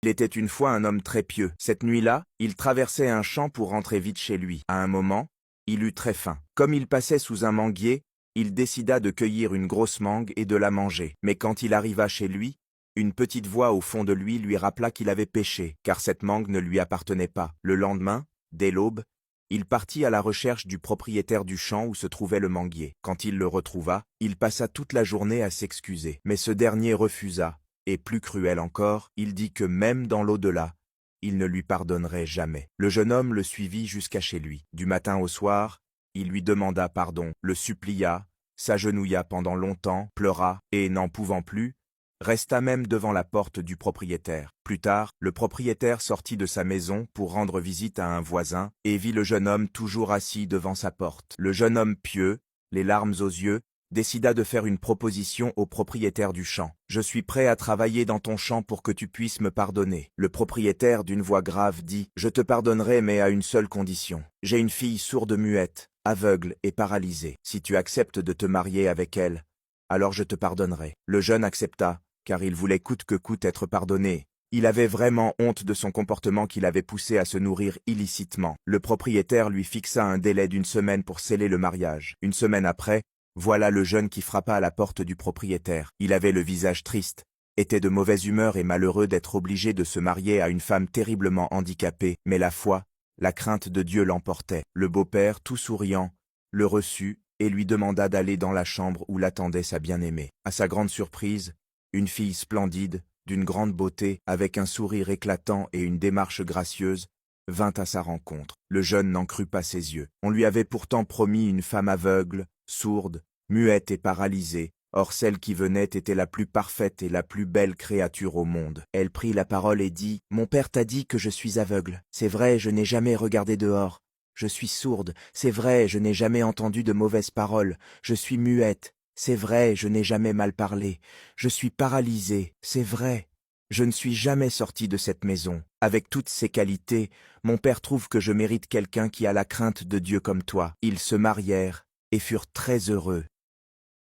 Il était une fois un homme très pieux. Cette nuit-là, il traversait un champ pour rentrer vite chez lui. À un moment, il eut très faim. Comme il passait sous un manguier, il décida de cueillir une grosse mangue et de la manger. Mais quand il arriva chez lui, une petite voix au fond de lui rappela qu'il avait péché, car cette mangue ne lui appartenait pas. Le lendemain, dès l'aube, il partit à la recherche du propriétaire du champ où se trouvait le manguier. Quand il le retrouva, il passa toute la journée à s'excuser. Mais ce dernier refusa, et plus cruel encore, il dit que même dans l'au-delà, il ne lui pardonnerait jamais. Le jeune homme le suivit jusqu'à chez lui. Du matin au soir, il lui demanda pardon, le supplia, s'agenouilla pendant longtemps, pleura, et n'en pouvant plus, resta même devant la porte du propriétaire. Plus tard, le propriétaire sortit de sa maison pour rendre visite à un voisin et vit le jeune homme toujours assis devant sa porte. Le jeune homme pieux, les larmes aux yeux, décida de faire une proposition au propriétaire du champ. « Je suis prêt à travailler dans ton champ pour que tu puisses me pardonner. » Le propriétaire d'une voix grave dit « Je te pardonnerai mais à une seule condition. J'ai une fille sourde-muette, aveugle et paralysée. Si tu acceptes de te marier avec elle, alors je te pardonnerai. » Le jeune accepta, car il voulait coûte que coûte être pardonné. Il avait vraiment honte de son comportement qui l'avait poussé à se nourrir illicitement. Le propriétaire lui fixa un délai d'1 semaine pour sceller le mariage. 1 semaine après, voilà le jeune qui frappa à la porte du propriétaire. Il avait le visage triste, était de mauvaise humeur et malheureux d'être obligé de se marier à une femme terriblement handicapée, mais la foi, la crainte de Dieu l'emportait. Le beau-père, tout souriant, le reçut et lui demanda d'aller dans la chambre où l'attendait sa bien-aimée. À sa grande surprise, une fille splendide, d'une grande beauté, avec un sourire éclatant et une démarche gracieuse, vint à sa rencontre. Le jeune n'en crut pas ses yeux. On lui avait pourtant promis une femme aveugle, sourde, muette et paralysée. Or celle qui venait était la plus parfaite et la plus belle créature au monde. Elle prit la parole et dit « Mon père t'a dit que je suis aveugle. C'est vrai, je n'ai jamais regardé dehors. Je suis sourde. C'est vrai, je n'ai jamais entendu de mauvaises paroles. Je suis muette. C'est vrai, je n'ai jamais mal parlé. Je suis paralysée. C'est vrai. Je ne suis jamais sorti de cette maison. Avec toutes ces qualités, mon père trouve que je mérite quelqu'un qui a la crainte de Dieu comme toi. » Ils se marièrent et furent très heureux.